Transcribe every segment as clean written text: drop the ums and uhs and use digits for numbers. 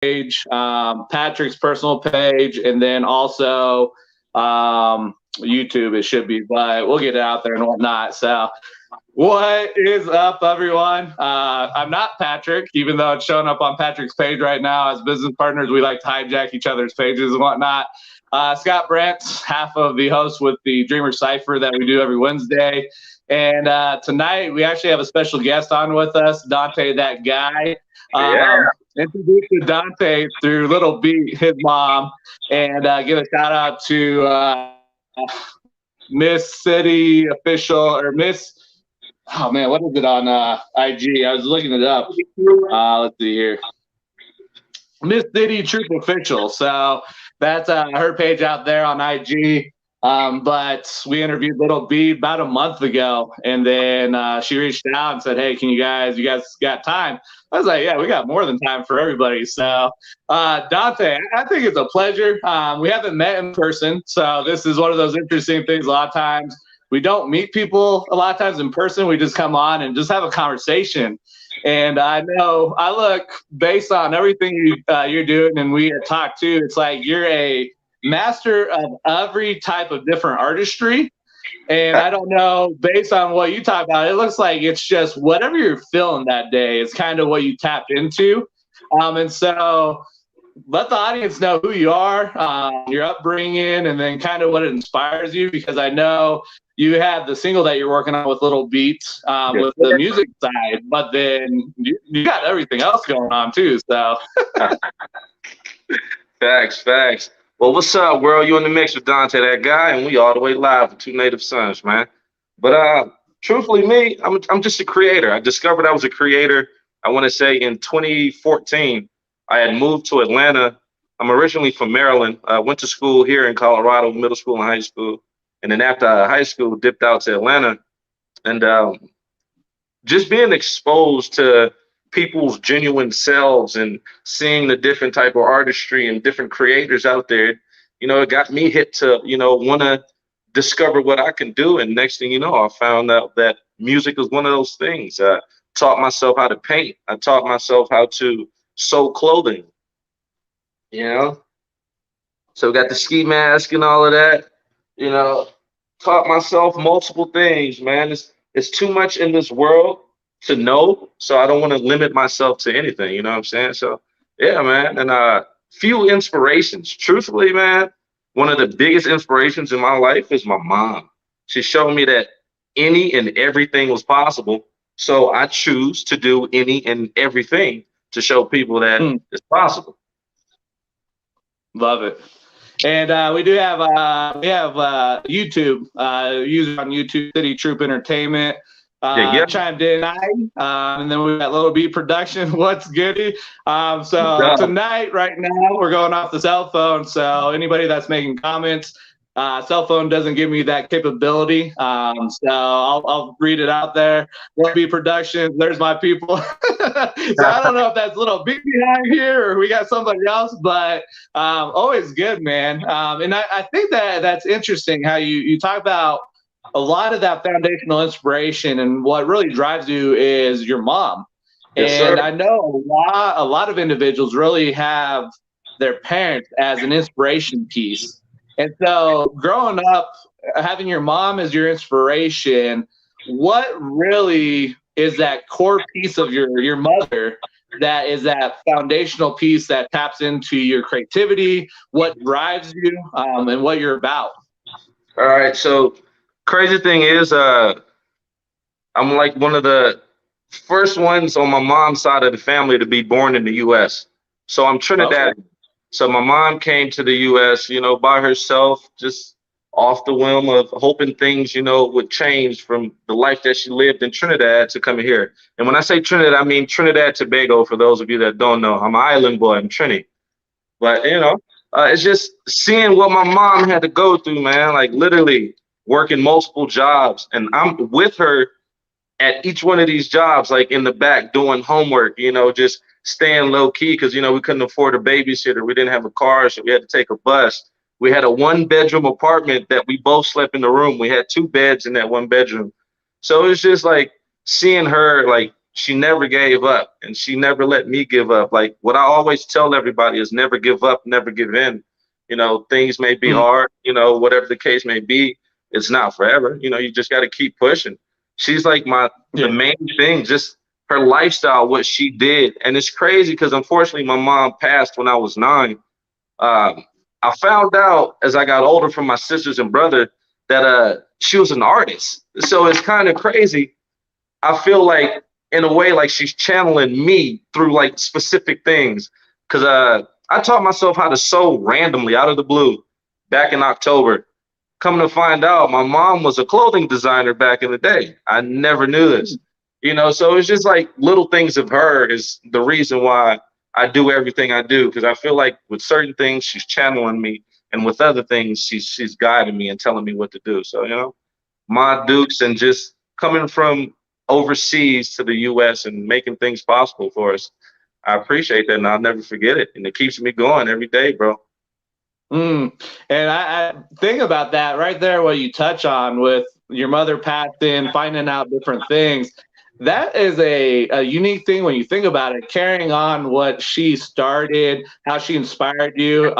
page, Patrick's personal page, and then also YouTube it should be, but we'll get it out there and whatnot. So what is up, everyone? I'm not Patrick, even though it's showing up on Patrick's page right now. As business partners, we like to hijack each other's pages and whatnot. Scott Brent, half of the host with the Dreamer Cypher that we do every Wednesday. And tonight we actually have a special guest on with us, Dante Thatguy. Introduced to Dante through Little B, his mom, and give a shout out to Miss City Official, or Miss, oh man, what is it on IG? I was looking it up. Let's see here. Miss City Troop Official. So that's her page out there on IG. But we interviewed Little B about a month ago, and then she reached out and said, "Hey, you guys got time?" I was like, "Yeah, we got more than time for everybody." So, Dante, I think it's a pleasure. We haven't met in person, so this is one of those interesting things. A lot of times we don't meet people. A lot of times in person, we just come on and just have a conversation. And I know, I look, based on everything you're doing, and we had talked too, it's like you're a master of every type of different artistry. And I don't know, based on what you talk about, it looks like it's just whatever you're feeling that day is kind of what you tap into. And so let the audience know who you are, your upbringing, and then kind of what inspires you, because I know you have the single that you're working on with Little Beats with the music side, but then you got everything else going on too. So Facts. Well, what's up, world? You in the mix with Dante Thatguy, and we all the way live with Two Native Sons, man. But truthfully, me, I'm just a creator. I discovered I was a creator, I want to say in 2014. I had moved to Atlanta. I'm originally from Maryland. I went to school here in Colorado, middle school and high school. And then after high school, dipped out to Atlanta. And just being exposed to people's genuine selves and seeing the different type of artistry and different creators out there, it got me hit to, want to discover what I can do. And next thing you know, I found out that music was one of those things. I taught myself how to paint. I taught myself how to sew clothing, So got the ski mask and all of that, taught myself multiple things, man. It's too much in this world to know, so I don't want to limit myself to anything, you know what I'm saying? So yeah, man. And few inspirations. Truthfully, man, one of the biggest inspirations in my life is my mom. She showed me that any and everything was possible. So I choose to do any and everything to show people that it's possible. Love it. And we do have YouTube user on YouTube, City Troop Entertainment. Chimed in, and then we got Little B Production. What's goody? So tonight, right now, we're going off the cell phone. So anybody that's making comments, cell phone doesn't give me that capability. So I'll read it out there. Little B Production. There's my people. So I don't know if that's Little B behind here or we got somebody else, but always good, man. And I think that's interesting how you talk about a lot of that foundational inspiration, and what really drives you is your mom. Yes, and sir. I know a lot of individuals really have their parents as an inspiration piece. And so growing up, having your mom as your inspiration, what really is that core piece of your mother that is that foundational piece that taps into your creativity, what drives you, and what you're about? All right, so crazy thing is, I'm like one of the first ones on my mom's side of the family to be born in the U.S. So I'm Trinidad. Okay. So my mom came to the U.S., by herself, just off the whim of hoping things, would change from the life that she lived in Trinidad to coming here. And when I say Trinidad, I mean Trinidad, Tobago, for those of you that don't know. I'm an island boy, I'm Trini. But, it's just seeing what my mom had to go through, man, like literally working multiple jobs, and I'm with her at each one of these jobs, like in the back doing homework, just staying low key because, we couldn't afford a babysitter. We didn't have a car, so we had to take a bus. We had a 1-bedroom apartment that we both slept in the room. We had 2 beds in that 1 bedroom. So it was just like seeing her like she never gave up, and she never let me give up. Like what I always tell everybody is never give up, never give in. You know, things may be Mm. hard, you know, whatever the case may be, it's not forever. You know, you just got to keep pushing. She's like the Yeah. main thing, just her lifestyle, what she did. And it's crazy because unfortunately my mom passed when I was 9. um, I found out as I got older from my sisters and brother that she was an artist. So it's kind of crazy. I feel like in a way like she's channeling me through like specific things. Cause I taught myself how to sew randomly out of the blue back in October. Coming to find out, my mom was a clothing designer back in the day. I never knew this. You know, so it's just like little things of her is the reason why I do everything I do. Because I feel like with certain things she's channeling me, and with other things she's guiding me and telling me what to do. So you know, my Dukes and just coming from overseas to the U.S. and making things possible for us. I appreciate that, and I'll never forget it. And it keeps me going every day, bro. Mm. And I think about that right there, what you touch on with your mother passing, finding out different things. That is a unique thing when you think about it, carrying on what she started, how she inspired you.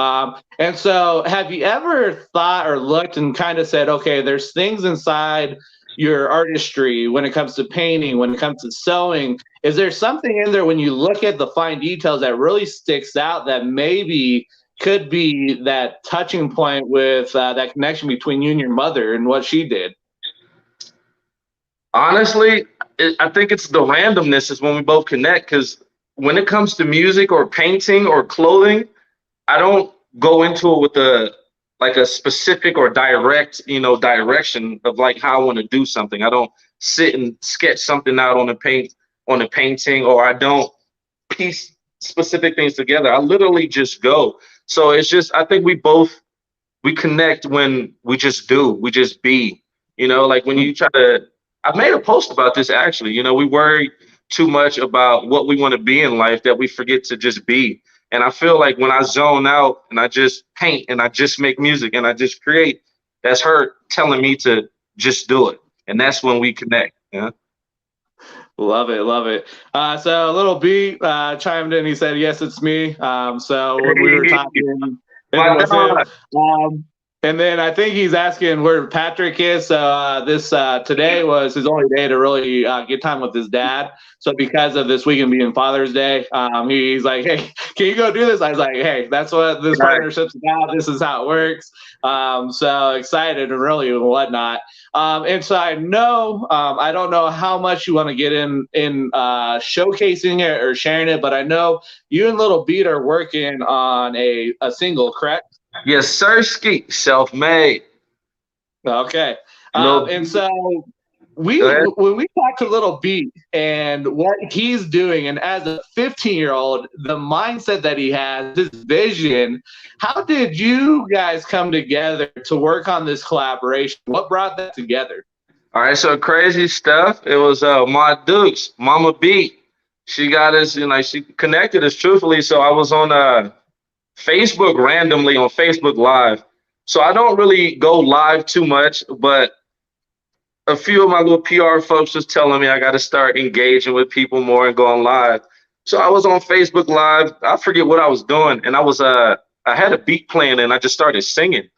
And so, have you ever thought or looked and kind of said, okay, there's things inside your artistry when it comes to painting, when it comes to sewing? Is there something in there when you look at the fine details that really sticks out that maybe could be that touching point with that connection between you and your mother and what she did? Honestly, I think it's the randomness is when we both connect. Because when it comes to music or painting or clothing, I don't go into it with a specific or direct, you know, direction of like how I want to do something. I don't sit and sketch something out on a painting, or I don't piece specific things together. I literally just go. So it's just I think we connect when we just do, we just be. You know, like when you try to I made a post about this actually. You know, we worry too much about what we want to be in life that we forget to just be. And I feel like when I zone out and I just paint and I just make music and I just create, that's her telling me to just do it. And that's when we connect. Yeah. Love it, love it. So little B chimed in. He said, "Yes, it's me." So when we were talking, it My was him. dog. And then I think he's asking where Patrick is. So this today was his only day to really get time with his dad. So because of this weekend being Father's Day, he's like, "Hey, can you go do this?" I was like, "Hey, that's what this Right. partnership's about. This is how it works." So excited and really and whatnot. And so I know I don't know how much you want to get in showcasing it or sharing it, but I know you and Little Beat are working on a single, correct? Yes, sir. Ski self-made. Okay. Little And B. so Go ahead. when we talk to Little Beat and what he's doing, and as a 15-year-old, the mindset that he has, his vision, how did you guys come together to work on this collaboration? What brought that together? All right, so crazy stuff. It was my Dukes, Mama Beat. She got us, you know, she connected us truthfully. So I was on Facebook randomly on Facebook Live. So I don't really go live too much, but a few of my little PR folks was telling me I got to start engaging with people more and going live. So I was on Facebook Live. I forget what I was doing, and I had a beat playing and I just started singing.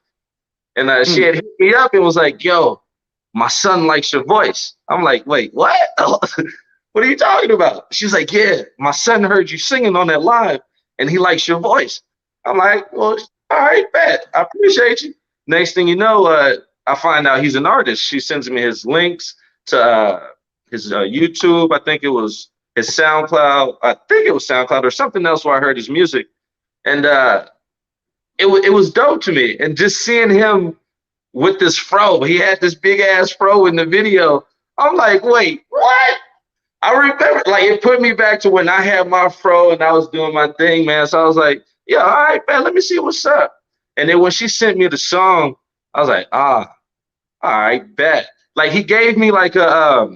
And she Hmm. had hit me up and was like, "Yo, my son likes your voice." I'm like, "Wait, what? What are you talking about?" She's like, "Yeah, my son heard you singing on that live and he likes your voice." I'm like, "Well, all right, bet. I appreciate you." Next thing you know, I find out he's an artist. She sends me his links to his YouTube. I think it was his SoundCloud. I think it was SoundCloud or something else where I heard his music. And it was dope to me. And just seeing him with this fro, he had this big ass fro in the video. I'm like, wait, what? I remember, like, it put me back to when I had my fro and I was doing my thing, man. So I was like, yeah, all right, man, let me see what's up. And then when she sent me the song, I was like, all right, bet. Like, he gave me like a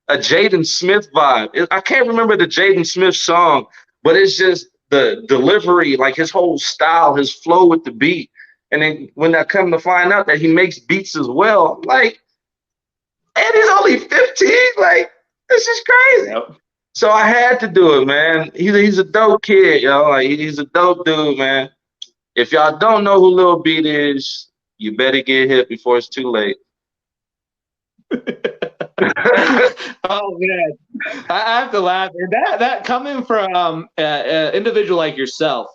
Jaden Smith vibe. I can't remember the Jaden Smith song, but it's just the delivery, like his whole style, his flow with the beat. And then when I come to find out that he makes beats as well, I'm like, and he's only 15. Like, this is crazy. Yep. So I had to do it, man. He's a dope kid, yo. Like he's a dope dude, man. If y'all don't know who Lil Beat is, you better get hit before it's too late. Oh man, I have to laugh. And that coming from an individual like yourself,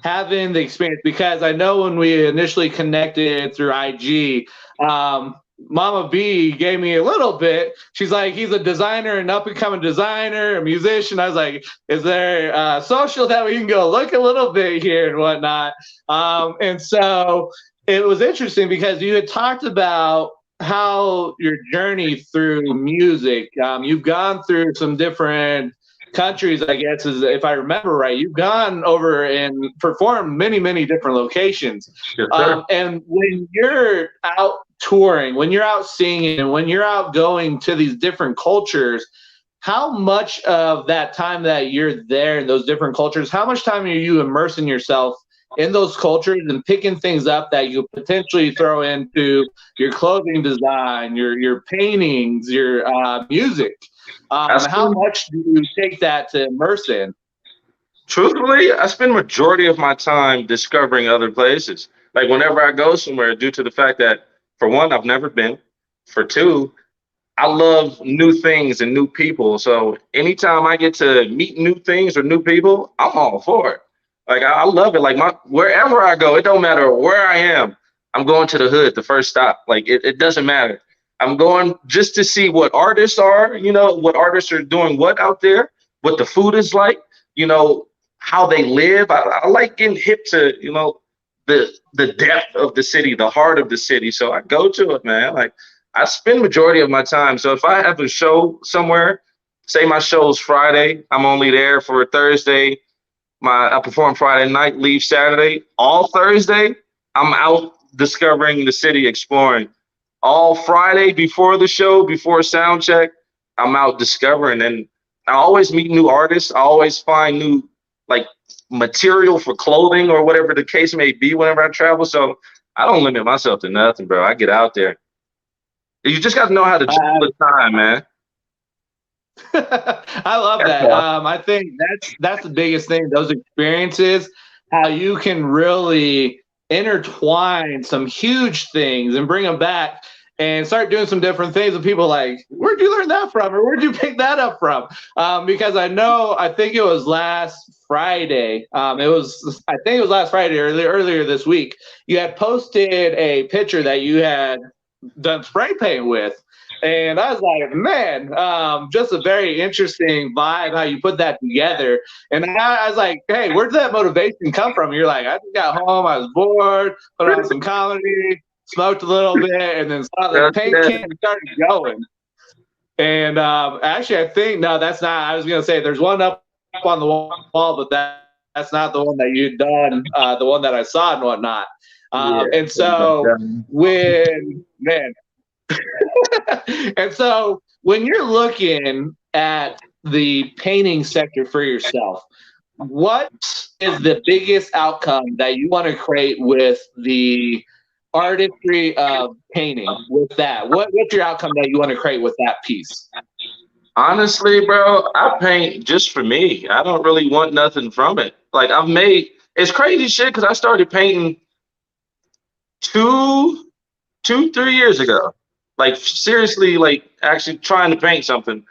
having the experience, because I know when we initially connected through IG, Mama B gave me a little bit. She's like, he's a designer, an up and coming designer, a musician. I was like, is there social that we can go look a little bit here and whatnot? And so it was interesting because you had talked about how your journey through music. You've gone through some different countries, I guess, is if I remember right. You've gone over and performed many different locations. Yes, and when you're out touring, when you're out singing, and when you're out going to these different cultures, how much of that time that you're there in those different cultures, how much time are you immersing yourself in those cultures and picking things up that you potentially throw into your clothing design, your paintings, your music? How much do you take that to immerse in? Truthfully, I spend majority of my time discovering other places. Like whenever I go somewhere, due to the fact that for one, I've never been. For two, I love new things and new people. So anytime I get to meet new things or new people, I'm all for it. Like I love it. Like wherever I go, it don't matter where I am. I'm going to the hood, the first stop. Like it doesn't matter. I'm going just to see what artists are, what artists are doing what out there, what the food is like, how they live. I like getting hip to, the depth of the city, the heart of the city. So I go to it, man. Like I spend majority of my time. So if I have a show somewhere, say my show's Friday, I'm only there for Thursday. I perform Friday night, leave Saturday. All Thursday, I'm out discovering the city, exploring. All Friday before the show, before sound check, I'm out discovering, and I always meet new artists. I always find new like material for clothing or whatever the case may be whenever I travel. So I don't limit myself to nothing, bro. I get out there. You just got to know how to juggle the time, man. I love that. I think that's the biggest thing. Those experiences, how you can really intertwine some huge things and bring them back and start doing some different things. And people are like, where'd you learn that from, or where'd you pick that up from? Because I think it was last Friday. I think it was last Friday, earlier this week. You had posted a picture that you had done spray paint with. And I was like, man, just a very interesting vibe how you put that together. And I was like, hey, where did that motivation come from? You're like, I just got home, I was bored, put on some comedy, smoked a little bit, and then saw the paint can and started going. And actually, I think, no, that's not, I was going to say there's one up on the wall, but that's not the one that you'd done, the one that I saw and whatnot. And so man, and so when you're looking at the painting sector for yourself, what is the biggest outcome that you want to create with the artistry of painting with that? What's your outcome that you want to create with that piece? Honestly, bro, I paint just for me. I don't really want nothing from it. Like it's crazy shit because I started painting 3 years ago. Like seriously, like actually trying to paint something,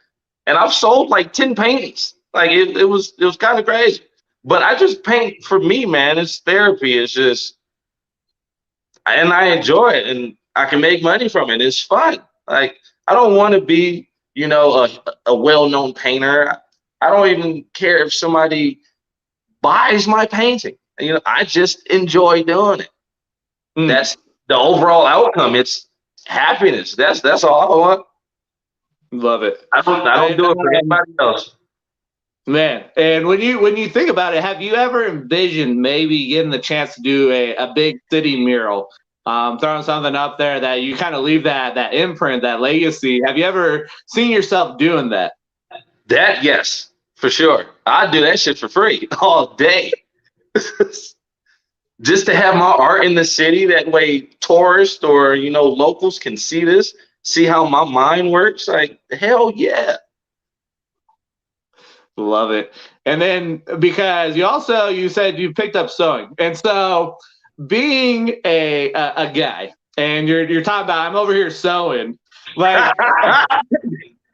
and I've sold like 10 paintings. Like it was kind of crazy. But I just paint for me, man. It's therapy. It's just, and I enjoy it, and I can make money from it. It's fun. Like I don't want to be, a well-known painter. I don't even care if somebody buys my painting. I just enjoy doing it. That's the overall outcome. It's happiness. That's all I want. Love it. I don't do it for anybody else. Man, and when you think about it, have you ever envisioned maybe getting the chance to do a big city mural, throwing something up there that you kind of leave that imprint, that legacy? Have you ever seen yourself doing that? That, yes, for sure. I'd do that shit for free all day. Just to have my art in the city, that way tourists or locals can see this, see how my mind works. Like hell yeah. Love it. And then because you said you picked up sewing, and so being a guy, and you're talking about I'm over here sewing, like.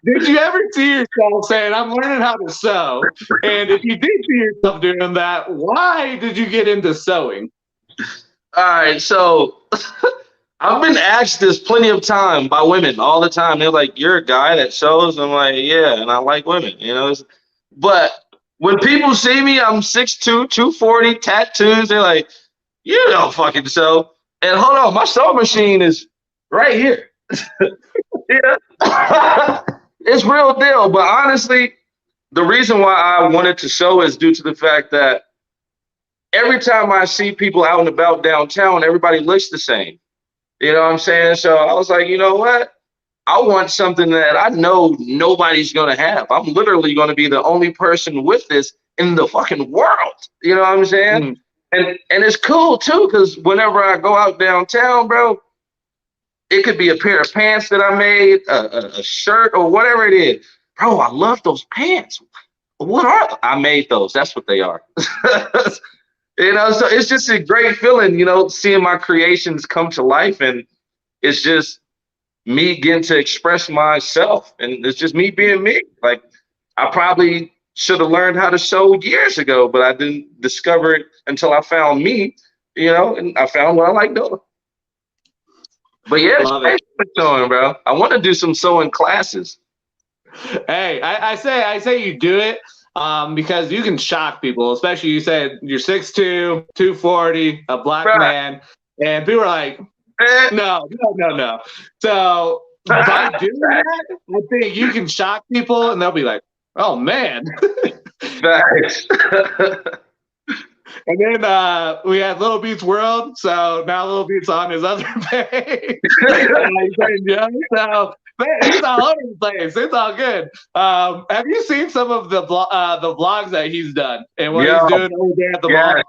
Did you ever see yourself saying, I'm learning how to sew? And if you did see yourself doing that, why did you get into sewing? All right, so I've been asked this plenty of time by women all the time. They're like, "You're a guy that sews?" I'm like, "Yeah," and I like women, you know. But when people see me, I'm 6'2", 240, tattoos. They're like, "You don't fucking sew." And hold on, my sewing machine is right here. Yeah. It's real deal. But honestly, the reason why I wanted to sew is due to the fact that every time I see people out and about downtown, everybody looks the same. You know what I'm saying? So I was like, you know what? I want something that I know nobody's gonna have. I'm literally gonna be the only person with this in the fucking world. You know what I'm saying? Mm. And it's cool too, because whenever I go out downtown, bro, it could be a pair of pants that I made, a shirt, or whatever it is. Bro, I love those pants. What are I made those? That's what they are. You know, so it's just a great feeling, you know, seeing my creations come to life, and it's just me getting to express myself, and it's just me being me. Like, I probably should have learned how to sew years ago, but I didn't discover it until I found me, you know, and I found what I like doing. But yeah, it's Love it. great for sewing, bro. I want to do some sewing classes. Hey, I say you do it because you can shock people, especially you said you're 6'2", 240, a black Right. man, and people are like, Eh. no. So by doing that, I think you can shock people, and they'll be like, oh man. Nice. And then we had Little Beats World, so now Little Beats on his other page. So man, he's all over the place. It's all good. Have you seen some of the vlogs that he's done and what he's doing over there at the mall?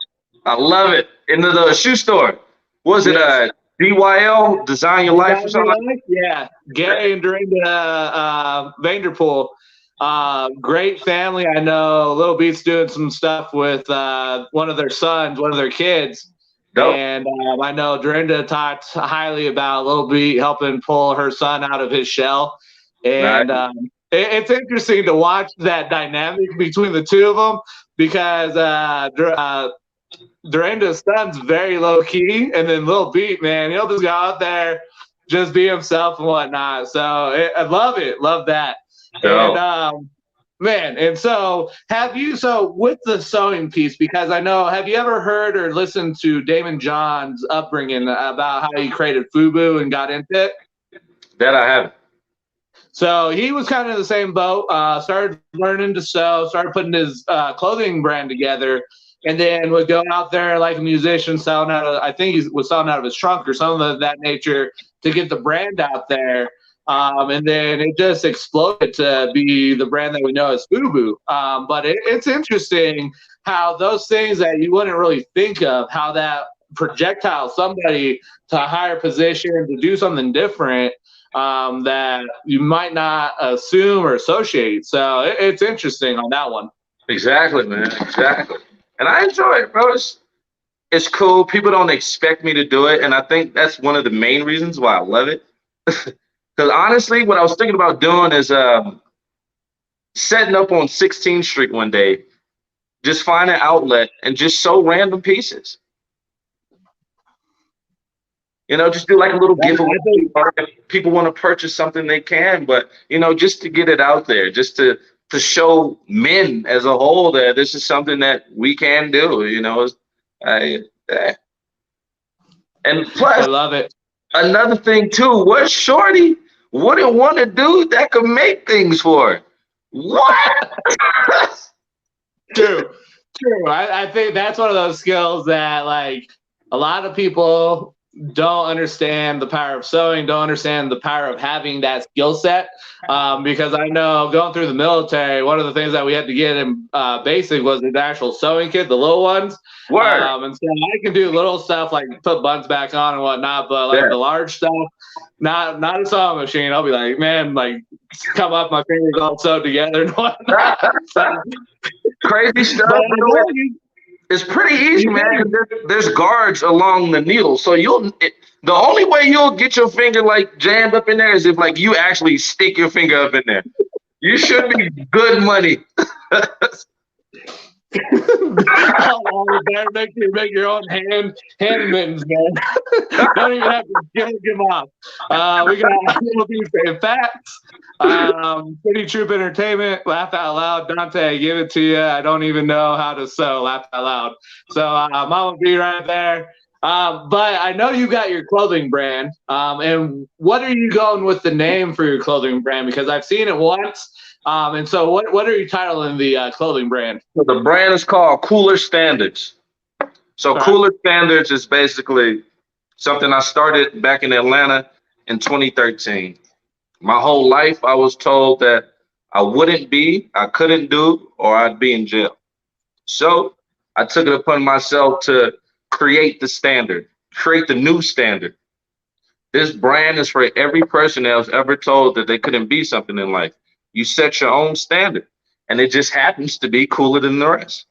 I love it. In the shoe store. Was it DYL, Design Your Life or something? Yeah, Gary and Dorinda Vanderpool. Great family. I know Little Beat's doing some stuff with one of their sons, one of their kids. Dope. And I know Dorinda talked highly about Little Beat helping pull her son out of his shell. And it's interesting to watch that dynamic between the two of them because Dorinda's son's very low key, and then Little Beat, man, he'll just go out there, just be himself and whatnot. So I love it. Love that. And man, and so with the sewing piece, because I know, have you ever heard or listened to Damon John's upbringing about how he created FUBU and got into it? That I haven't. So he was kind of in the same boat, started learning to sew, started putting his clothing brand together, and then would go out there like a musician selling I think he was selling out of his trunk or something of that nature to get the brand out there. And then it just exploded to be the brand that we know as FUBU. But it's interesting how those things that you wouldn't really think of, how that projectile somebody to a higher position to do something different that you might not assume or associate. So it's interesting on that one. Exactly, man. Exactly. And I enjoy it, bro. It's cool. People don't expect me to do it. And I think that's one of the main reasons why I love it. Because honestly, what I was thinking about doing is setting up on 16th Street one day, just find an outlet and just sew random pieces. You know, just do like a little giveaway. If people want to purchase something, they can. But, you know, just to get it out there, just to show men as a whole that this is something that we can do, you know. And plus, I love it. Another thing too, what shorty wouldn't want to do that could make things for her? What? True. I think that's one of those skills that like a lot of people don't understand the power of sewing, don't understand the power of having that skill set. Because I know going through the military, one of the things that we had to get in basic was the actual sewing kit, the little ones. Word. And so I can do little stuff like put buttons back on and whatnot, but like Yeah. the large stuff, not a sewing machine. I'll be like, man, like come up, my fingers all sewed together and whatnot. So, Crazy stuff. but It's pretty easy, man. 'Cause there's guards along the needle, so the only way you'll get your finger like jammed up in there is if like you actually stick your finger up in there. You should be good money. better make your own hand mittens, man. Don't even have to give them off. We got little things saying facts. City Troop Entertainment, laugh out loud. Dante, I give it to you. I don't even know how to sew. Laugh out loud. So Mama B right there. But I know you got your clothing brand. And what are you going with the name for your clothing brand? Because I've seen it once. And so what are you titling the clothing brand? So the brand is called Cooler Standards. So Cooler Standards is basically something I started back in Atlanta in 2013. My whole life I was told that I couldn't do, or I'd be in jail. So I took it upon myself to create the standard, create the new standard. This brand is for every person that was ever told that they couldn't be something in life. You set your own standard, and it just happens to be cooler than the rest.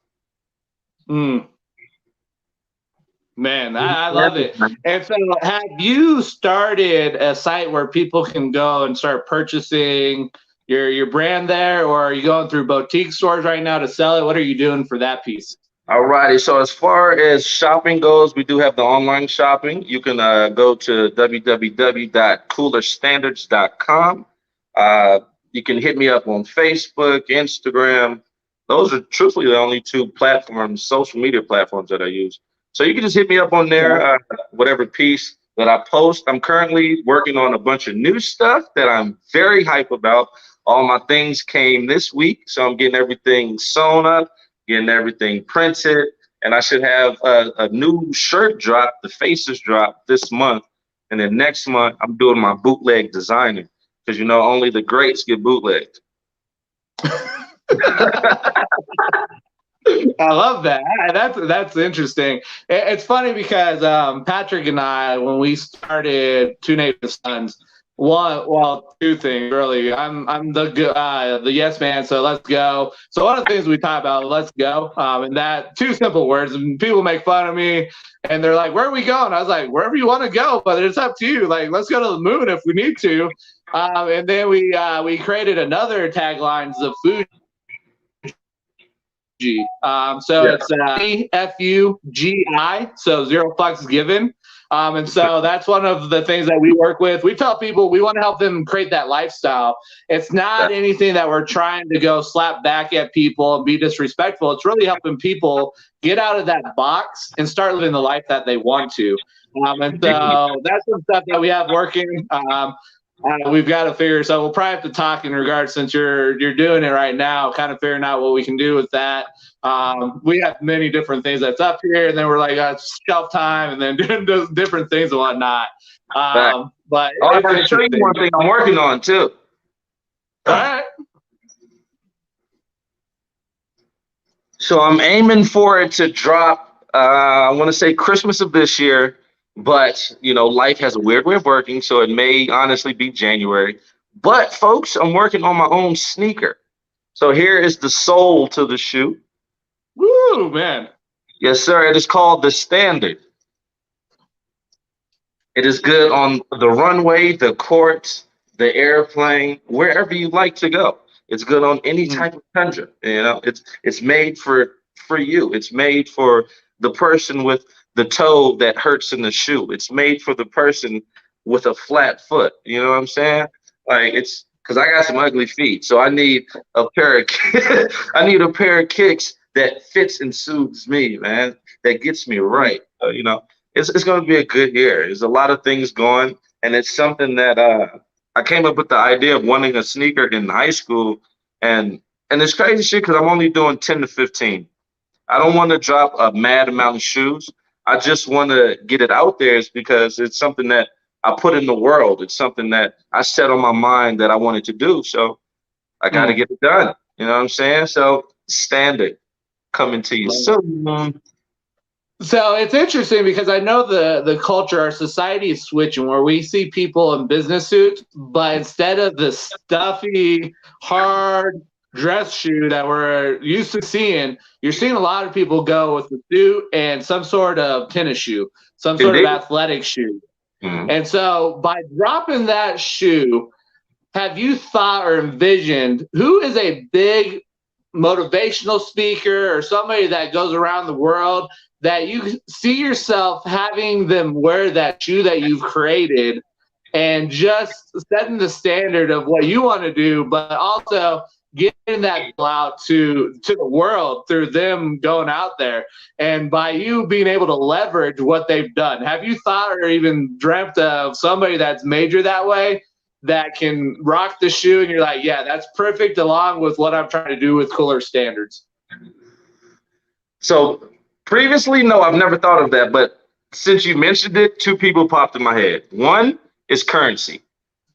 Man, I love it. And so have you started a site where people can go and start purchasing your brand there, or are you going through boutique stores right now to sell it? What are you doing for that piece? All righty. So as far as shopping goes, we do have the online shopping. You can go to www.coolerstandards.com. You can hit me up on Facebook, Instagram. Those are truthfully the only two platforms, social media platforms that I use. So you can just hit me up on there, whatever piece that I post. I'm currently working on a bunch of new stuff that I'm very hype about. All my things came this week, so I'm getting everything sewn up, getting everything printed, and I should have a new shirt drop, the Faces drop this month. And then next month, I'm doing my bootleg designer, because you know only the greats get bootlegged. I love that. That's interesting. It's funny because Patrick and I, when we started Two Native Sons, two things really. I'm the yes man, so let's go. So one of the things we talk about, let's go, and that two simple words. And people make fun of me, and they're like, "Where are we going?" I was like, "Wherever you want to go, but it's up to you. Like, let's go to the moon if we need to." And then we created another tagline, the food. It's FUGI, so zero fucks given. And so that's one of the things that we work with. We tell people we want to help them create that lifestyle. It's not anything that we're trying to go slap back at people and be disrespectful. It's really helping people get out of that box and start living the life that they want to. And so that's some stuff that we have working. We've got to figure, so we'll probably have to talk in regards, since you're doing it right now, kind of figuring out what we can do with that. We have many different things that's up here, and then we're like shelf time, and then doing different things and whatnot. But I'm going to show you one thing I'm working on too. All right. So I'm aiming for it to drop, I want to say Christmas of this year. But, you know, life has a weird way of working, so it may honestly be January. But, folks, I'm working on my own sneaker. So here is the sole to the shoe. Woo, man. Yes, sir. It is called the Standard. It is good on the runway, the court, the airplane, wherever you like to go. It's good on any type of tundra. You know, it's made for you. It's made for the person with the toe that hurts in the shoe. It's made for the person with a flat foot. You know what I'm saying? Like, it's because I got some ugly feet, so I need a pair of kicks that fits and soothes me, man. That gets me right. You know, it's going to be a good year. There's a lot of things going, and it's something that I came up with the idea of wanting a sneaker in high school, and it's crazy shit because I'm only doing 10 to 15. I don't want to drop a mad amount of shoes. I just want to get it out there is because it's something that I put in the world. It's something that I set on my mind that I wanted to do. So I got to get it done. You know what I'm saying? So standard coming to you soon. So it's interesting because I know the culture, our society is switching where we see people in business suits, but instead of the stuffy, hard dress shoe that we're used to seeing, you're seeing a lot of people go with the suit and some sort of tennis shoe, some sort of Indeed. athletic shoe. Mhm. And so by dropping that shoe, have you thought or envisioned who is a big motivational speaker or somebody that goes around the world that you see yourself having them wear that shoe that you've created and just setting the standard of what you want to do, but also getting that out to the world through them going out there and by you being able to leverage what they've done? Have you thought or even dreamt of somebody that's major that way that can rock the shoe and you're like, yeah, that's perfect along with what I'm trying to do with cooler standards? So previously, no, I've never thought of that. But since you mentioned it, two people popped in my head. One is Currency.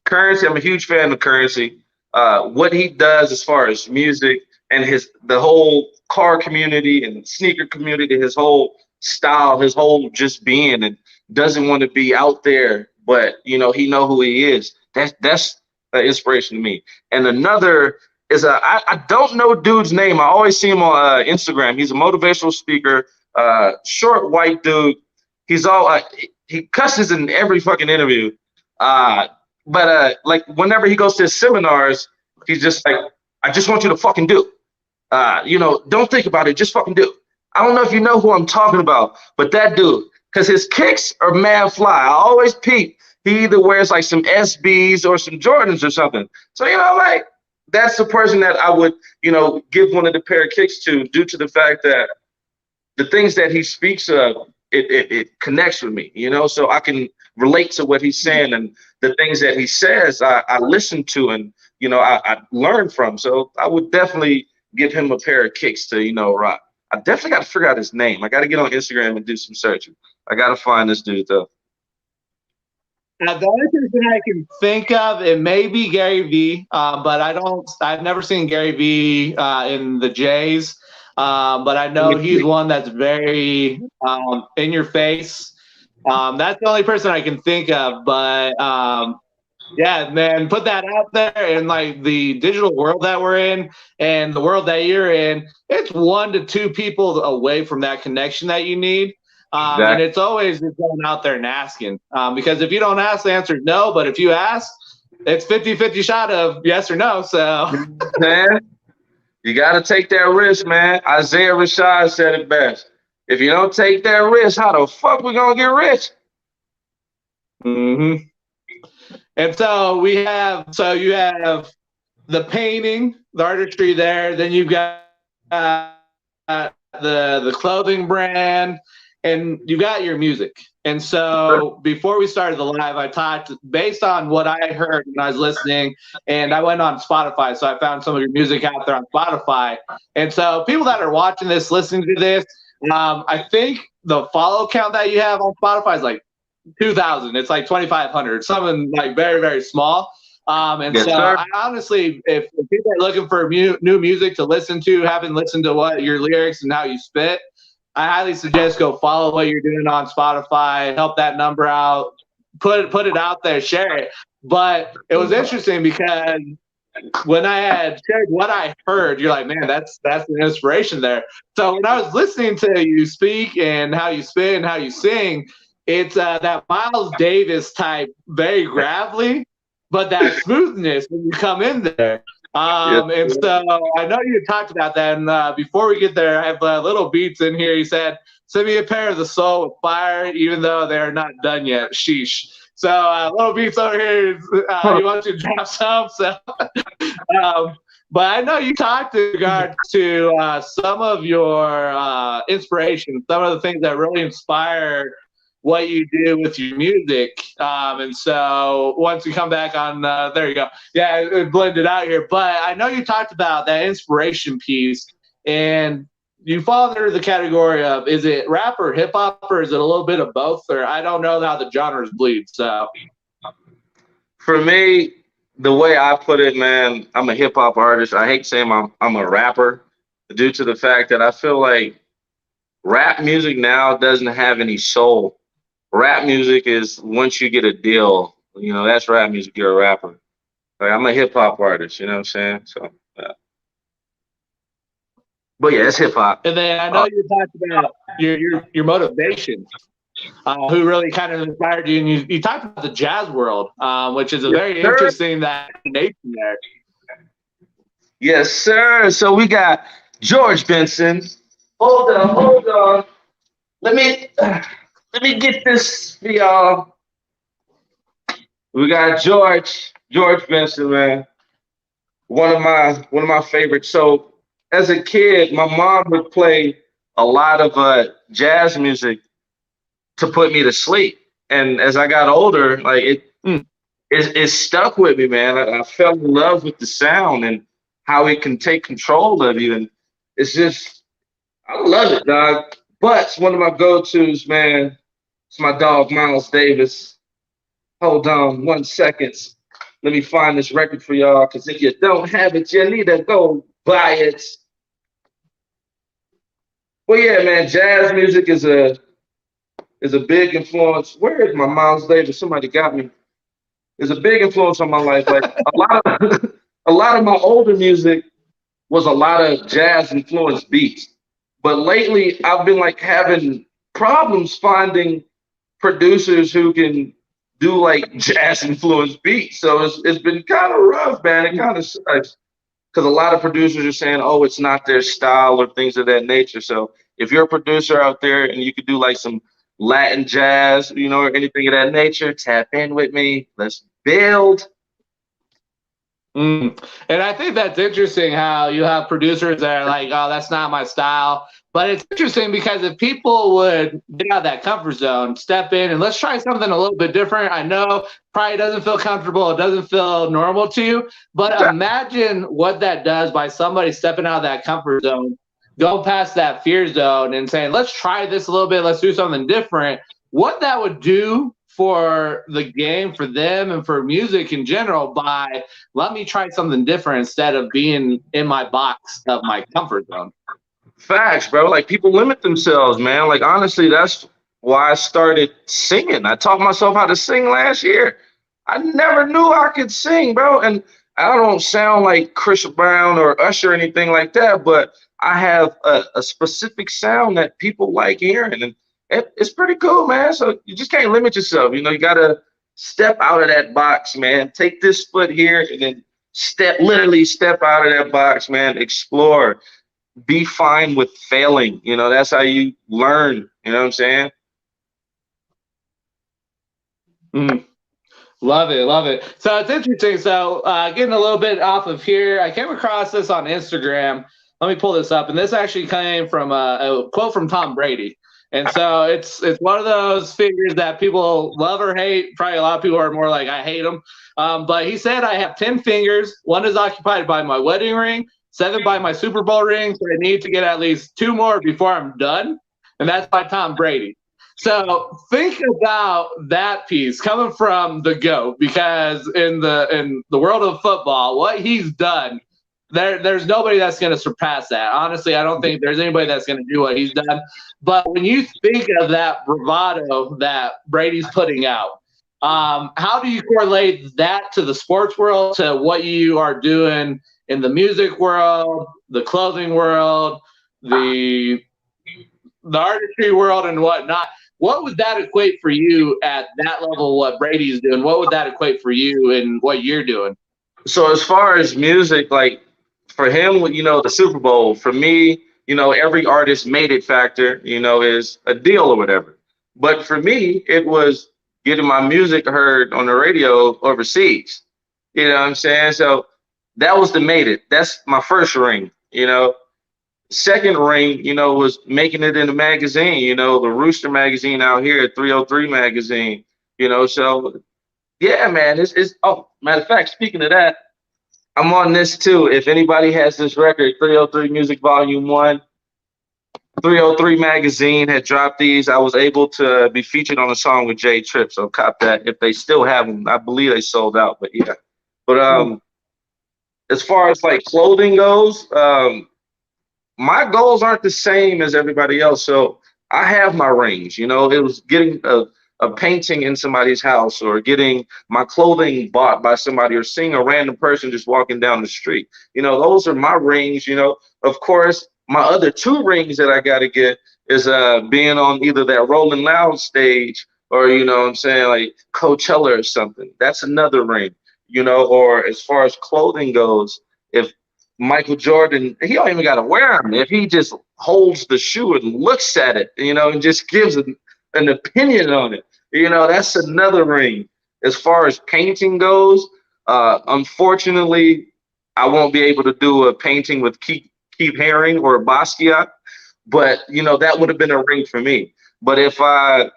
Currency, I'm a huge fan of Currency. What he does as far as music and the whole car community and sneaker community, his whole style, his whole just being, and doesn't want to be out there, but he know who he is. That's an inspiration to me. And another is I don't know dude's name. I always see him on Instagram. He's a motivational speaker, short white dude. He's all he cusses in every fucking interview. But like whenever he goes to his seminars, he's just like, I just want you to fucking do. Don't think about it, just fucking do. I don't know if you know who I'm talking about, but that dude, because his kicks are mad fly. I always peep. He either wears like some SBs or some Jordans or something. So, like that's the person that I would, give one of the pair of kicks to, due to the fact that the things that he speaks of, it connects with me, so I can relate to what he's saying, and the things that he says, I listen to, and, I learn from. So I would definitely give him a pair of kicks to, rock. I definitely got to figure out his name. I got to get on Instagram and do some searching. I got to find this dude though. Now, the only person I can think of, it may be Gary Vee, but I've never seen Gary Vee in the Jays, but I know he's one that's very in your face. That's the only person I can think of, but yeah, man, put that out there in like the digital world that we're in and the world that you're in. It's 1 to 2 people away from that connection that you need. Exactly. And it's always just going out there and asking, because if you don't ask, the answer is no. But if you ask, it's 50-50 shot of yes or no. So, man, you got to take that risk, man. Isaiah Rashad said it best. If you don't take that risk, how the fuck we gonna get rich? Mm-hmm. And so you have the painting, the artistry there. Then you've got the clothing brand, and you got your music. And so before we started the live, I talked based on what I heard when I was listening, and I went on Spotify. So I found some of your music out there on Spotify. And so people that are watching this, listening to this, I think the follow count that you have on Spotify is like 2,000. It's like 2,500, something like very, very small. And yes, so I honestly, if people are looking for new music to listen to, haven't listened to what your lyrics and how you spit, I highly suggest go follow what you're doing on Spotify, help that number out, put it out there, share it. But it was interesting because when I had shared what I heard, you're like, man, that's an inspiration there. So when I was listening to you speak and how you spit and how you sing, it's that Miles Davis type, very gravelly, but that smoothness when you come in there. And so I know you talked about that. And before we get there, I have little beats in here. He said, send me a pair of the soul with fire, even though they're not done yet. Sheesh. So little beats over here. He wants you to drop some. So, but I know you talked in regard to some of your inspiration, some of the things that really inspire what you do with your music. And so once we come back on, there you go. Yeah, it blended out here. But I know you talked about that inspiration piece. And you fall under the category of, is it rap or hip hop, or is it a little bit of both? Or I don't know how the genres bleed. So For me, the way I put it, man, I'm a hip hop artist. I hate saying I'm a rapper due to the fact that I feel like rap music now doesn't have any soul. Rap music is once you get a deal, that's rap music. You're a rapper. Like, I'm a hip hop artist. You know what I'm saying? So, but yeah, it's hip hop. and then I know you talked about your motivation, who really kind of inspired you, and you talked about the jazz world, which is a very interesting that nation there. Yes, sir. So we got George Benson. Hold on. Let me get this for y'all. We got George Benson, man. One of my favorites. So as a kid, my mom would play a lot of jazz music to put me to sleep. And as I got older, like it stuck with me, man. I fell in love with the sound and how it can take control of you. And it's just, I love it, dog. But one of my go-tos, man, it's my dog, Miles Davis. Hold on 1 second. Let me find this record for y'all, because if you don't have it, you need to go buy it. Well, yeah, man, jazz music is a big influence. Where is my Miles Davis? Somebody got me. Is a big influence on my life. Like a lot of my older music was a lot of jazz influenced beats. But lately I've been like having problems finding producers who can do like jazz influenced beats. So it's been kind of rough, man. It kind of sucks because a lot of producers are saying, oh, it's not their style or things of that nature. So if you're a producer out there and you could do like some Latin jazz, or anything of that nature, tap in with me. Let's build. And I think that's interesting how you have producers that are like, oh, that's not my style. But it's interesting because if people would get out of that comfort zone, step in, and let's try something a little bit different. I know probably doesn't feel comfortable. It doesn't feel normal to you. But imagine what that does by somebody stepping out of that comfort zone, going past that fear zone and saying, let's try this a little bit. Let's do something different. What that would do for the game, for them, and for music in general by let me try something different instead of being in my box of my comfort zone. Facts, bro. Like, people limit themselves, man. Like, honestly, that's why I started singing. I taught myself how to sing last year. I never knew I could sing, bro. And I don't sound like Chris Brown or Usher or anything like that, but I have a specific sound that people like hearing. And it's pretty cool, man. So you just can't limit yourself. You got to step out of that box, man. Take this foot here and then literally step out of that box, man. Explore. Be fine with failing. That's how you learn. You know what I'm saying? Love it. So it's interesting. So getting a little bit off of here, I came across this on Instagram. Let me pull this up. And this actually came from a quote from Tom Brady. And so it's one of those figures that people love or hate. Probably a lot of people are more like, I hate him. But he said, I have 10 fingers. One is occupied by my wedding ring, 7 by my Super Bowl ring. So I need to get at least 2 more before I'm done. And that's by Tom Brady. So think about that piece coming from the GOAT, because in the world of football, what he's done, there's nobody that's going to surpass that. Honestly, I don't think there's anybody that's going to do what he's done. But when you think of that bravado that Brady's putting out, how do you correlate that to the sports world, to what you are doing in the music world, the clothing world, the artistry world, and whatnot? What would that equate for you at that level? What Brady's doing? What would that equate for you in what you're doing? So as far as music, like for him, the Super Bowl, for me, every artist made it factor, is a deal or whatever. But for me, it was getting my music heard on the radio overseas. You know what I'm saying? So that was the made it. That's my first ring, Second ring, was making it in the magazine, the Rooster magazine out here, 303 magazine, so yeah, man, it's oh, matter of fact, speaking of that, I'm on this too. If anybody has this record, 303 Music Volume 1, 303 magazine had dropped these. I was able to be featured on a song with Jay Tripp, so cop that. If they still have them, I believe they sold out, but yeah. But as far as like clothing goes, my goals aren't the same as everybody else. So I have my range. You know, it was getting a painting in somebody's house, or getting my clothing bought by somebody, or seeing a random person just walking down the street. You know, those are my rings. You know, of course, my other two rings that I got to get is being on either that Rolling Loud stage, or, you know what I'm saying, like Coachella or something. That's another ring. You know, or as far as clothing goes, if Michael Jordan, he don't even got to wear them. If he just holds the shoe and looks at it, you know, and just gives an opinion on it, you know, that's another ring. As far as painting goes, unfortunately, I won't be able to do a painting with Keith Haring or Basquiat, but, you know, that would have been a ring for me. But if I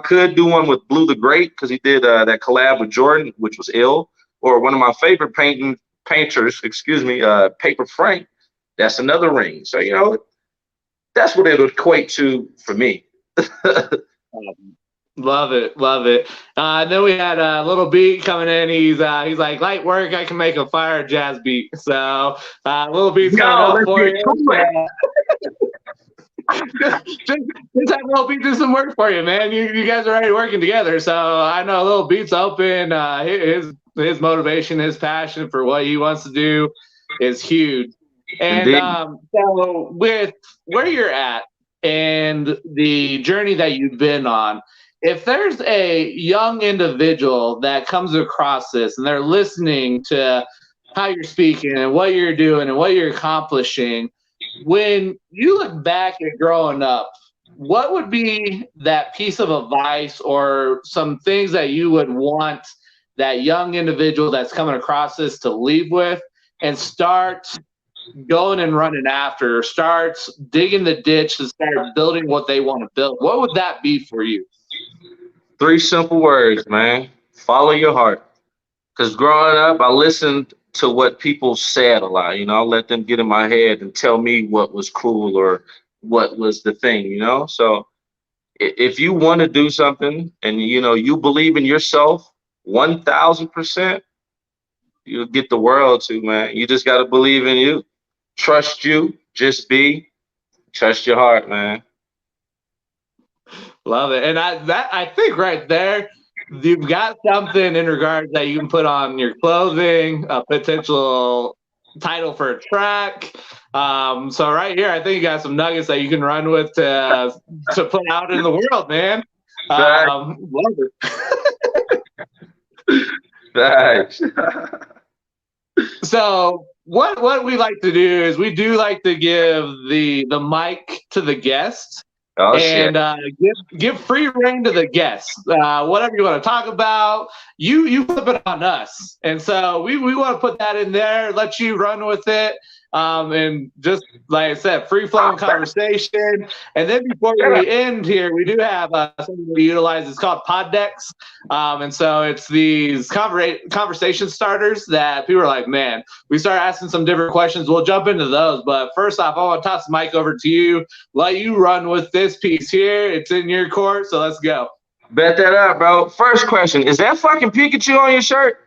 could do one with Blue the Great, because he did that collab with Jordan, which was ill, or one of my favorite painters, excuse me, Paper Frank, that's another ring. So, you know, that's what it would equate to for me. Love it, love it. Then we had a Little Beat coming in. He's like, light work, I can make a fire jazz beat. So Little Beat's coming up for you. Just have Little Beat do some work for you, man. You guys are already working together, so I know Little Beat's open. His motivation, his passion for what he wants to do is huge. And so with where you're at and the journey that you've been on, if there's a young individual that comes across this and they're listening to how you're speaking and what you're doing and what you're accomplishing, when you look back at growing up, what would be that piece of advice or some things that you would want that young individual that's coming across this to leave with and start going and running after, or starts digging the ditch to start building what they want to build? What would that be for you? 3 simple words, man. Follow your heart. Because growing up, I listened to what people said a lot. You know, I let them get in my head and tell me what was cool or what was the thing, you know? So if you want to do something and, you know, you believe in yourself 1000%, you'll get the world to, man. You just got to believe in you. Trust you. Just be. Trust your heart, man. Love it. And I think right there, you've got something in regards that you can put on your clothing, a potential title for a track. So right here, I think you got some nuggets that you can run with to put out in the world, man. Love it. Thanks. So what we like to do is we do like to give the mic to the guest. And give free reign to the guests. Whatever you want to talk about, you flip it on us. And so we want to put that in there, let you run with it. And just like I said, free flowing conversation. And then before we end here, we do have something we utilize. It's called Poddex. And so it's these conversation starters that people are like, man, we start asking some different questions. We'll jump into those. But first off, I want to toss the mic over to you. Let you run with this piece here. It's in your court. So let's go. Bet that up, bro. First question. Is that fucking Pikachu on your shirt?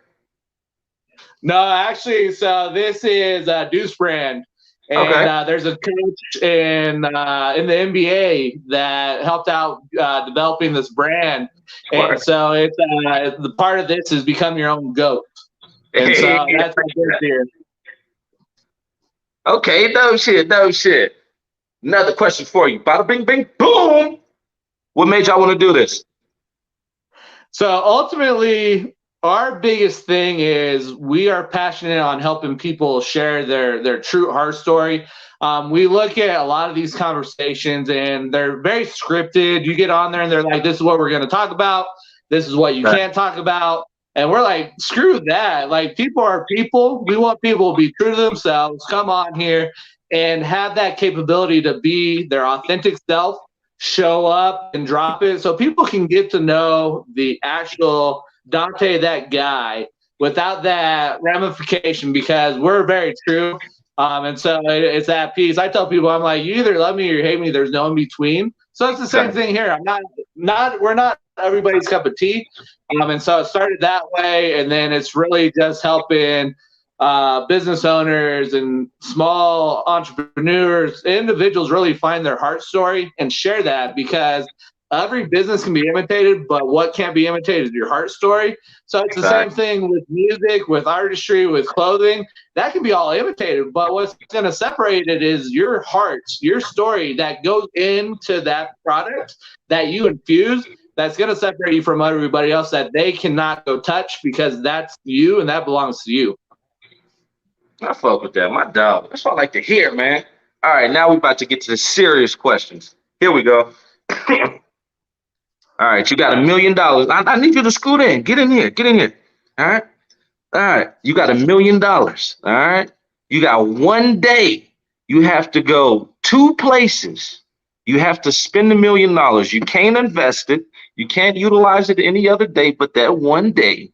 No, actually, so this is Deuce Brand, and there's a coach in the NBA that helped out developing this brand, and so it's the part of this is become your own GOAT, and so that's what it is here. Okay, no shit. Another question for you. Bada bing bing boom. What made y'all want to do this? So ultimately, our biggest thing is we are passionate on helping people share their true heart story. We look at a lot of these conversations and they're very scripted. You get on there and they're like, this is what we're going to talk about. This is what you can't talk about. And we're like, screw that. Like, people are people. We want people to be true to themselves, come on here and have that capability to be their authentic self, show up and drop it so people can get to know the actual Dante, that guy, without that ramification, because we're very true. And so it's that piece. I tell people, I'm like, you either love me or you hate me. There's no in between. So it's the same thing here. We're not everybody's cup of tea. And so it started that way. And then it's really just helping business owners and small entrepreneurs, individuals really find their heart story and share that, because every business can be imitated, but what can't be imitated is your heart story. So it's the same thing with music, with artistry, with clothing. That can be all imitated, but what's going to separate it is your heart, your story that goes into that product that you infuse. That's going to separate you from everybody else that they cannot go touch, because that's you and that belongs to you. I fuck with that. My dog. That's what I like to hear, man. All right, now we're about to get to the serious questions. Here we go. All right, you got $1 million. I need you to scoot in. Get in here. Get in here. All right. All right. You got $1 million. All right. You got one day. You have to go 2 places. You have to spend $1 million. You can't invest it. You can't utilize it any other day, but that one day.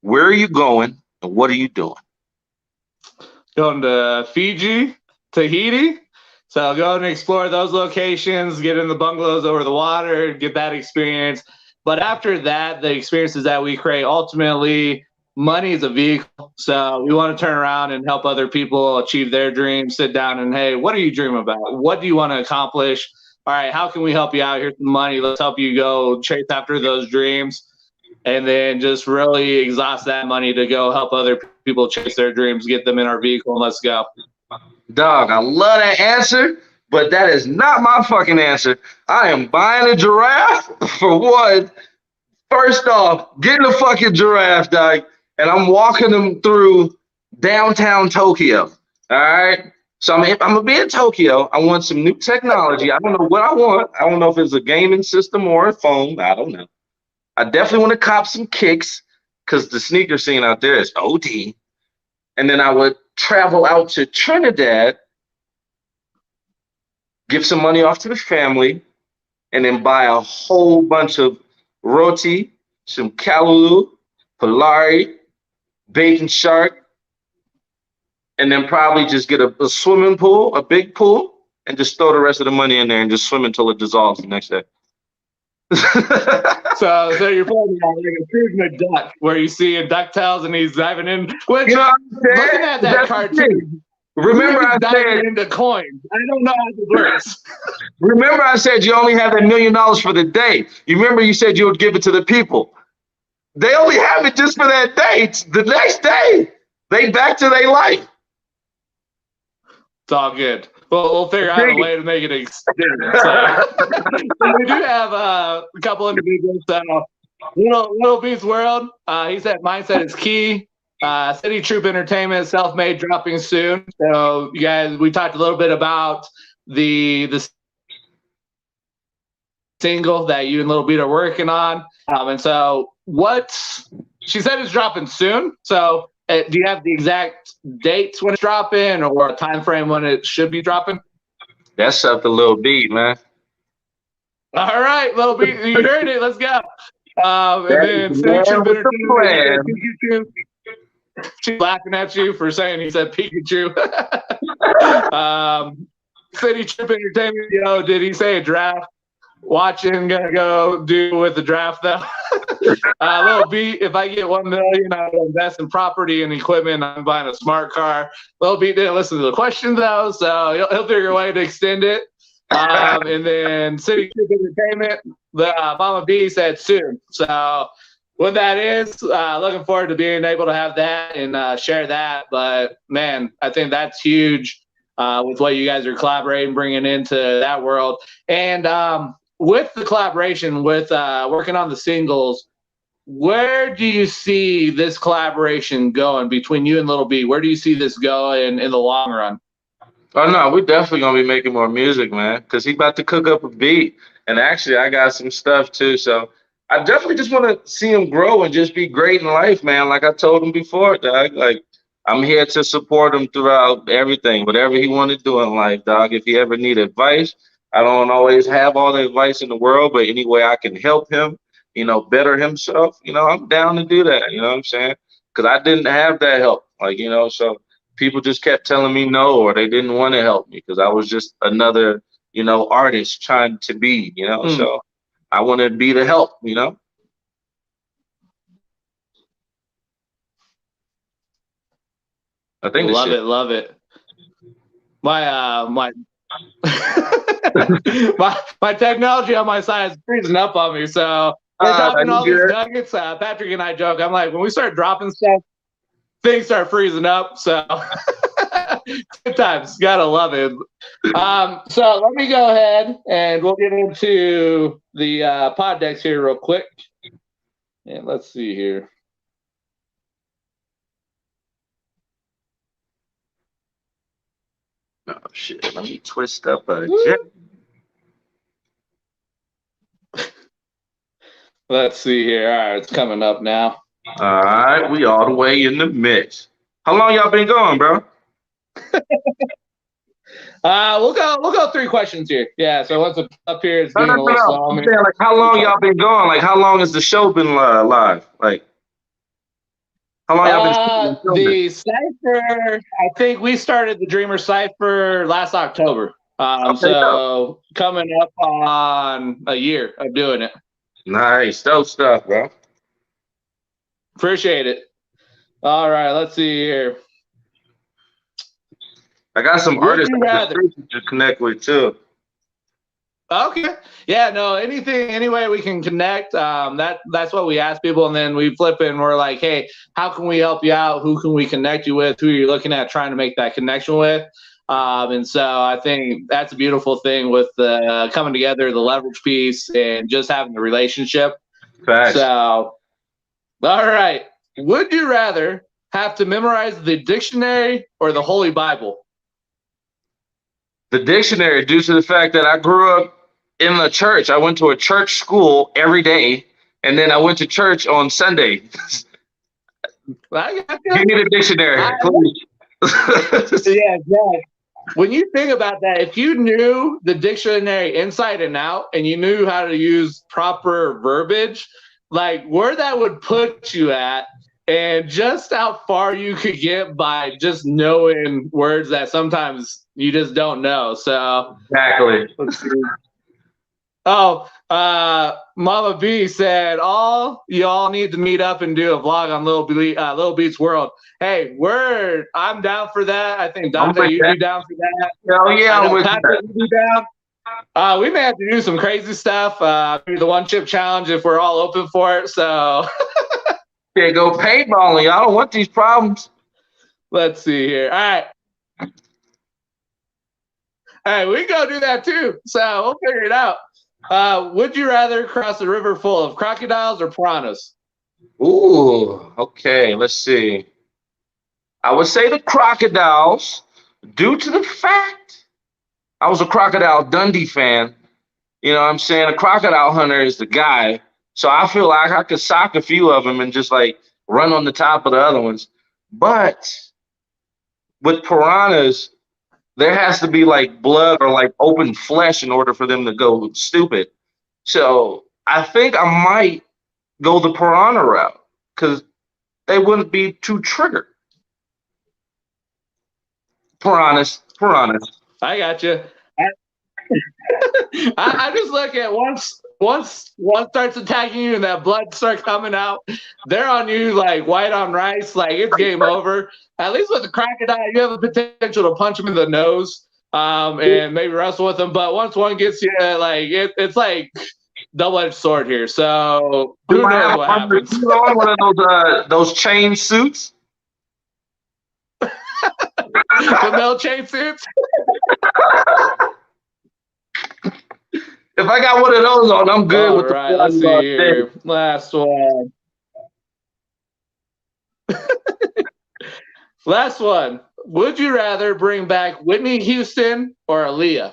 Where are you going and what are you doing? Going to Fiji, Tahiti. So go and explore those locations, get in the bungalows over the water, get that experience. But after that, the experiences that we create, ultimately, money is a vehicle. So we want to turn around and help other people achieve their dreams, sit down and, hey, what are you dreaming about? What do you want to accomplish? All right, how can we help you out? Here's some money. Let's help you go chase after those dreams. And then just really exhaust that money to go help other people chase their dreams, get them in our vehicle, and let's go. Dog, I love that answer, but that is not my fucking answer. I am buying a giraffe for one. First off, getting a fucking giraffe, dog, and I'm walking them through downtown Tokyo. All right. So I'm gonna be in Tokyo. I want some new technology. I don't know what I want. I don't know if it's a gaming system or a phone. I don't know. I definitely want to cop some kicks because the sneaker scene out there is OD. And then I would travel out to Trinidad, give some money off to the family, and then buy a whole bunch of roti, some callaloo, polari, bacon shark, and then probably just get a swimming pool, a big pool, and just throw the rest of the money in there and just swim until it dissolves the next day. So you're playing like a Scrooge McDuck, where you see in DuckTales and he's diving in. Which, you know what I'm saying? looking at that cartoon, remember I said into coins. I don't know how this works. Remember I said you only have $1 million for the day. You remember you said you would give it to the people. They only have it just for that day. The next day, they back to their life. It's all good. Well, we'll figure out a way to make it extend. So we do have a couple individuals. Little Beast World. He said mindset is key. City Troop Entertainment, self-made, dropping soon. So you guys, we talked a little bit about the single that you and Little Beat are working on. And so she said it's dropping soon. So do you have the exact dates when it's dropping or a time frame when it should be dropping? That's up to Lil B, man. All right, Lil B, you heard it. Let's go. And then City Troop Entertainment. She's laughing at you for saying he said Pikachu. City Troop Entertainment, yo, did he say a draft? Watching, gonna go do with the draft though. Little B, if I get 1 million, I will invest in property and equipment. I'm buying a smart car. Little B didn't listen to the question though, so he'll figure a way to extend it. And then City Troop Entertainment, the Mama B said soon. So what that is, looking forward to being able to have that and share that. But man, I think that's huge with what you guys are collaborating, bringing into that world. And with the collaboration, with working on the singles, where do you see this collaboration going between you and Little B? Where do you see this going in the long run? Oh no, we're definitely gonna be making more music, man. Cause he about to cook up a beat, and actually, I got some stuff too. So I definitely just want to see him grow and just be great in life, man. Like I told him before, dog. Like I'm here to support him throughout everything, whatever he want to do in life, dog. If he ever need advice, I don't always have all the advice in the world, but any way I can help him, better himself, I'm down to do that. You know what I'm saying? Because I didn't have that help, so people just kept telling me no, or they didn't want to help me because I was just another, artist trying to be, So I wanted to be the help, I think the Love shit. it, love it. My my technology on my side is freezing up on me. So we're dropping You all these good? nuggets. Patrick and I joke. I'm like, when we start dropping stuff, things start freezing up. So good times. Gotta love it. So let me go ahead and we'll get into the Poddex here real quick. And let's see here. Oh shit! Let me twist up a jet. Let's see here. All right, it's coming up now. All right, we all the way in the mix. How long y'all been going, bro? We'll go 3 questions here. Yeah, so once it's up here, it's No, getting no, a no, little no. slow. I'm saying, like, how long y'all been going? Like, how long has the show been live? Like, how long y'all been filming? The Cypher, I think we started the Dreamer Cypher last October. So coming up on a year of doing it. Nice, dope stuff, bro. Appreciate it. All right, let's see here. I got some Would artists you rather? to connect with too. Okay. Yeah, no, any way we can connect. That's what we ask people, and then we flip it and we're like, hey, how can we help you out? Who can we connect you with? Who are you looking at trying to make that connection with? And so I think that's a beautiful thing with the coming together, the leverage piece, and just having the relationship. Facts. So, all right. Would you rather have to memorize the dictionary or the Holy Bible? The dictionary, due to the fact that I grew up in the church. I went to a church school every day, and then I went to church on Sunday. Give me the dictionary, please. Yeah, exactly. When you think about that, if you knew the dictionary inside and out and you knew how to use proper verbiage, like where that would put you at and just how far you could get by just knowing words that sometimes you just don't know. So Exactly. Oh, Mama B said, all y'all need to meet up and do a vlog on Little Beats World. Hey, word. I'm down for that. I think Dante, you'd be down for that. Hell yeah, I'm with Patrick would be down. We may have to do some crazy stuff. Maybe the 1-chip challenge if we're all open for it. So yeah, go paintballing. I don't want these problems. let's see here. All right. We can go do that too. So we'll figure it out. Would you rather cross a river full of crocodiles or piranhas? Ooh, okay, let's see. I would say the crocodiles, due to the fact I was a Crocodile Dundee fan. You know what I'm saying? A crocodile hunter is the guy. So I feel like I could sock a few of them and just like run on the top of the other ones. But with piranhas, there has to be like blood or like open flesh in order for them to go stupid. So I think I might go the piranha route because they wouldn't be too triggered. Piranhas. I got you. I just look at once one starts attacking you and that blood starts coming out, they're on you like white on rice, like it's game over. At least with the crocodile, you have the potential to punch him in the nose, and maybe wrestle with him. But once one gets you, like it's like double-edged sword here. So who knows what happens? On one of those chain suits. The male chain suits. If I got one of those on, I'm good. All with right, the let's see here. Last one. Last one. Would you rather bring back Whitney Houston or Aaliyah?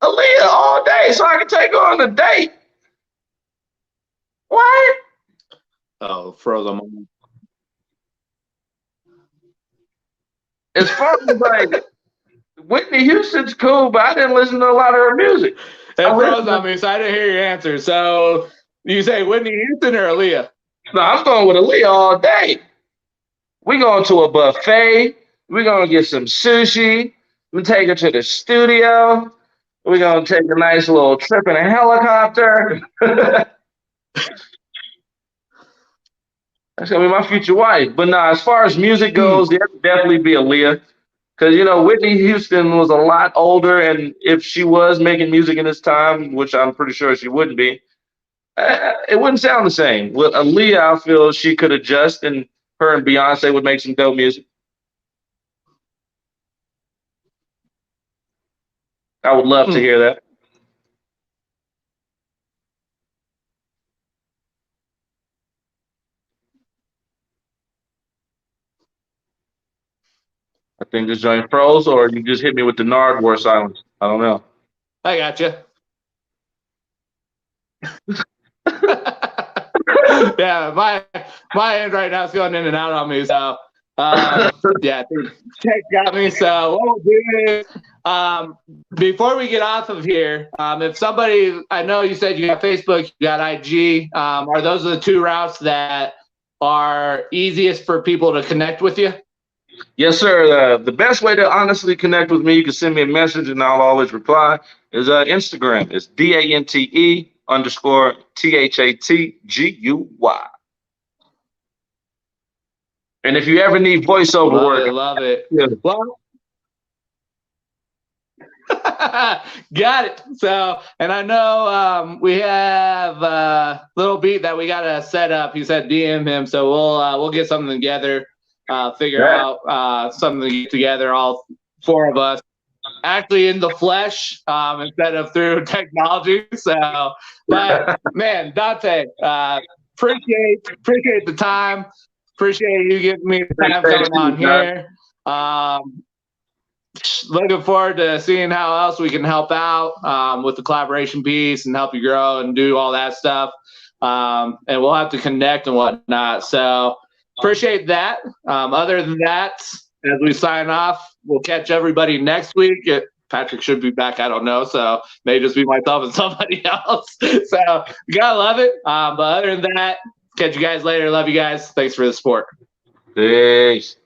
Aaliyah all day, so I can take her on a date. What? Oh, froze a moment. As far as like Whitney Houston's cool, but I didn't listen to a lot of her music. It froze on me, so I didn't hear your answer. So you say Whitney Houston or Aaliyah? No, I'm going with Aaliyah all day. We going to a buffet. We're gonna get some sushi. We take her to the studio. We're gonna take a nice little trip in a helicopter. That's gonna be my future wife. But nah, as far as music goes, it would definitely be Aaliyah. Because Whitney Houston was a lot older, and if she was making music in this time, which I'm pretty sure she wouldn't be, it wouldn't sound the same. With Aaliyah, I feel she could adjust, and her and Beyonce would make some dope music. I would love to hear that. I think this joint froze, or you just hit me with the Nardwar silence. I don't know. I got you. Yeah, my end right now is going in and out on me. So yeah, tech got me. So what we'll do is before we get off of here, if somebody, I know you said you got Facebook, you got IG. Are those the two routes that are easiest for people to connect with you? Yes, sir. The best way to honestly connect with me, you can send me a message and I'll always reply, is Instagram. It's DANTE_THATGUY. And if you ever need voiceover work, love it. Yeah. Well, got it. So, and I know we have a little beat that we got to set up. He said DM him, so we'll get something together. Figure out something to get together, all four of us, actually in the flesh instead of through technology. So, but man, Dante, appreciate the time. Appreciate you giving me the time coming on here. Looking forward to seeing how else we can help out with the collaboration piece and help you grow and do all that stuff. And we'll have to connect and whatnot. So, appreciate that. Other than that, as we sign off, we'll catch everybody next week. Patrick should be back. I don't know. So may just be myself and somebody else. So you gotta love it. But other than that, catch you guys later. Love you guys. Thanks for the support. Peace.